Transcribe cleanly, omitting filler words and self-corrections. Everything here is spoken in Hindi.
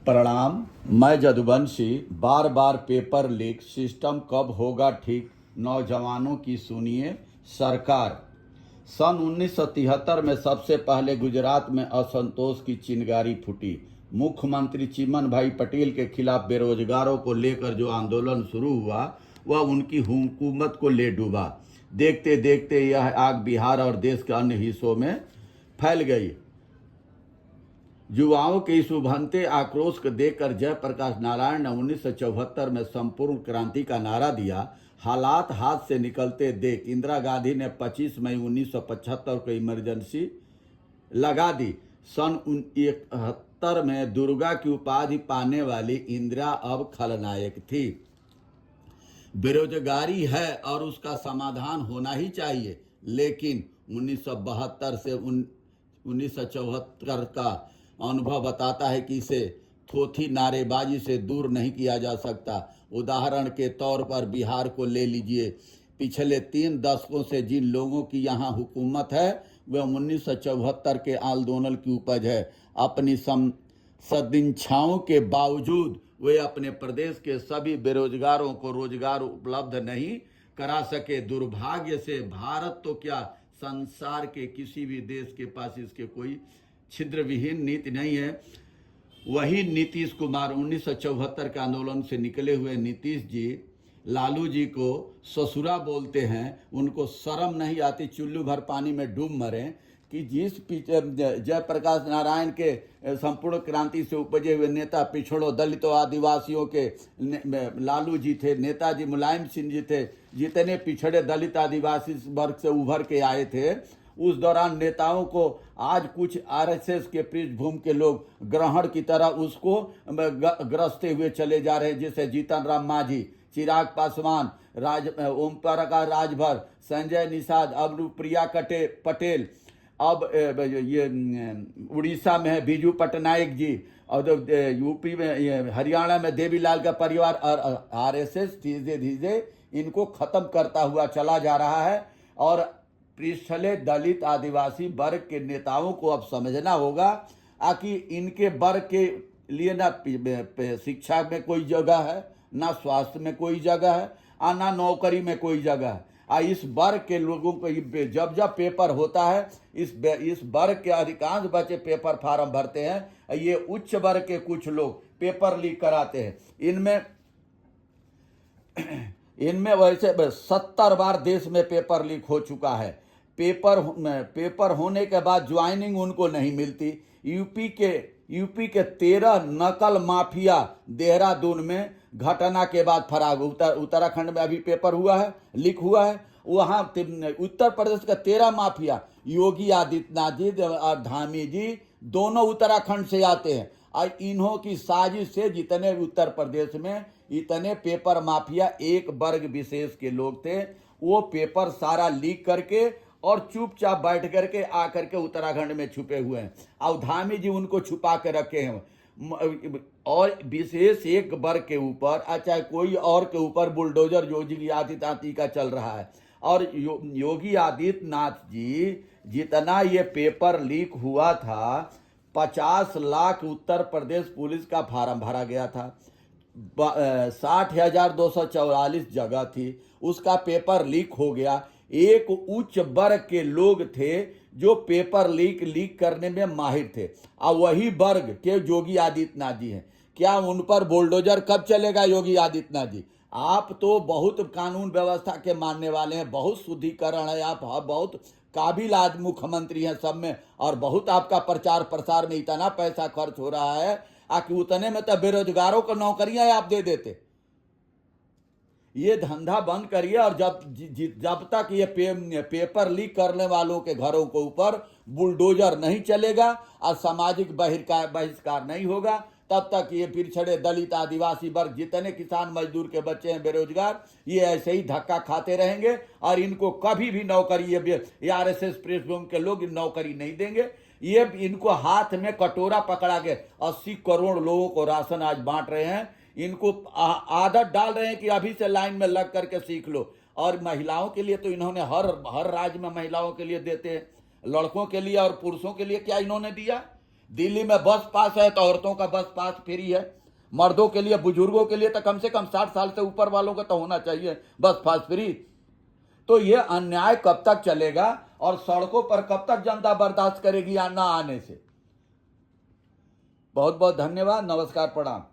प्रणाम। मैं जदुवंशी। बार बार पेपर लीक, सिस्टम कब होगा ठीक, नौजवानों की सुनिए सरकार। सन 1973 में सबसे पहले गुजरात में असंतोष की चिंगारी फूटी। मुख्यमंत्री चिमन भाई पटेल के खिलाफ बेरोजगारों को लेकर जो आंदोलन शुरू हुआ वह उनकी हुकूमत को ले डूबा। देखते देखते यह आग बिहार और देश के अन्य हिस्सों में फैल गई। युवाओं के इस उभरते आक्रोश को देखकर जयप्रकाश नारायण ने 1974 में संपूर्ण क्रांति का नारा दिया। हालात हाथ से निकलते देख इंदिरा गांधी ने 25 मई 1975 को इमरजेंसी लगा दी। सन 1971 में दुर्गा की उपाधि पाने वाली इंदिरा अब खलनायक थी। बेरोजगारी है और उसका समाधान होना ही चाहिए, लेकिन 1972 से 1974 का अनुभव बताता है कि इसे थोथी नारेबाजी से दूर नहीं किया जा सकता। उदाहरण के तौर पर बिहार को ले लीजिए। पिछले 3 दशकों से जिन लोगों की यहाँ हुकूमत है वह 1974 के आंदोलन की उपज है। अपनी सदिच्छाओं के बावजूद वे अपने प्रदेश के सभी बेरोजगारों को रोजगार उपलब्ध नहीं करा सके। दुर्भाग्य से भारत तो क्या, संसार के किसी भी देश के पास इसके कोई छिद्र विहीन नीति नहीं है। वही नीतीश कुमार 1974 के आंदोलन से निकले हुए नीतीश जी लालू जी को ससुरा बोलते हैं। उनको शर्म नहीं आती चुल्लू भर पानी में डूब मरे कि जिस जयप्रकाश नारायण के संपूर्ण क्रांति से उपजे हुए नेता पिछड़ों, दलितों, आदिवासियों के लालू जी थे, नेताजी मुलायम सिंह जी थे, जितने पिछड़े दलित आदिवासी वर्ग से उभर के आए थे उस दौरान नेताओं को आज कुछ आरएसएस के पृष्ठभूमि के लोग ग्रहण की तरह उसको ग्रसते हुए चले जा रहे हैं, जैसे जीतन राम मांझी, चिराग पासवान, ओम प्रकाश राजभर, संजय निषाद, अनुप्रिया पटेल, अब ये उड़ीसा में है बीजू पटनायक जी, और यूपी में हरियाणा में देवीलाल का परिवार। और आरएसएस धीरे धीरे इनको खत्म करता हुआ चला जा रहा है। और पिछले दलित आदिवासी वर्ग के नेताओं को अब समझना होगा कि इनके वर्ग के लिए ना शिक्षा में कोई जगह है, ना स्वास्थ्य में कोई जगह है, और ना नौकरी में कोई जगह है। इस वर्ग के लोगों को जब जब पेपर होता है इस वर्ग के अधिकांश बच्चे पेपर फार्म भरते हैं। ये उच्च वर्ग के कुछ लोग पेपर लीक कराते हैं। इनमें वैसे 70 बार देश में पेपर लीक हो चुका है। पेपर होने के बाद ज्वाइनिंग उनको नहीं मिलती। यूपी के 13 नकल माफिया देहरादून में घटना के बाद फरार। उत्तराखंड में अभी पेपर हुआ है, लीक हुआ है। वहाँ उत्तर प्रदेश का 13 माफिया, योगी आदित्यनाथ जी और धामी जी दोनों उत्तराखंड से आते हैं। और इन्हों की साजिश से जितने उत्तर प्रदेश में इतने पेपर माफिया एक वर्ग विशेष के लोग थे, वो पेपर सारा लीक करके और चुपचाप बैठ करके आकर के उत्तराखंड में छुपे हुए हैं। और धामी जी उनको छुपा के रखे हैं। और विशेष एक वर्ग के ऊपर चाहे कोई और के ऊपर बुलडोजर योगी आदित्यनाथ का चल रहा है। और योगी आदित्यनाथ जी जितना ये पेपर लीक हुआ था, 50 लाख उत्तर प्रदेश पुलिस का फार्म भरा गया था। 60,244 जगह थी, उसका पेपर लीक हो गया। एक उच्च वर्ग के लोग थे जो पेपर लीक करने में माहिर थे, और वही वर्ग के योगी आदित्यनाथ जी हैं। क्या उन पर बुलडोजर कब चलेगा योगी आदित्यनाथ जी? आप तो बहुत कानून व्यवस्था के मानने वाले हैं, बहुत शुद्धिकरण है, आप बहुत काबिल आज मुख्यमंत्री हैं सब में, और बहुत आपका प्रचार प्रसार में इतना पैसा खर्च हो रहा है कि उतने में तो बेरोजगारों को नौकरियां आप दे देते। ये धंधा बंद करिए। और जब तक ये पेपर लीक करने वालों के घरों के ऊपर बुलडोजर नहीं चलेगा और सामाजिक बहिष्कार नहीं होगा, तब तक ये पिछड़े दलित आदिवासी वर्ग जितने किसान मजदूर के बच्चे हैं बेरोजगार, ये ऐसे ही धक्का खाते रहेंगे। और इनको कभी भी नौकरी, ये आरएसएस पृष्ठभूमि के लोग नौकरी नहीं देंगे। ये इनको हाथ में कटोरा पकड़ा के 80 करोड़ लोगों को राशन आज बांट रहे हैं। इनको आदत डाल रहे हैं कि अभी से लाइन में लग करके सीख लो। और महिलाओं के लिए तो इन्होंने हर राज्य में महिलाओं के लिए देते हैं, लड़कों के लिए और पुरुषों के लिए क्या इन्होंने दिया? दिल्ली में बस पास है तो औरतों का बस पास फ्री है, मर्दों के लिए, बुजुर्गों के लिए तो कम से कम 60 साल से ऊपर वालों का तो होना चाहिए बस पास फ्री। तो ये अन्याय कब तक चलेगा और सड़कों पर कब तक जनता बर्दाश्त करेगी या ना आने से। बहुत बहुत धन्यवाद, नमस्कार, प्रणाम।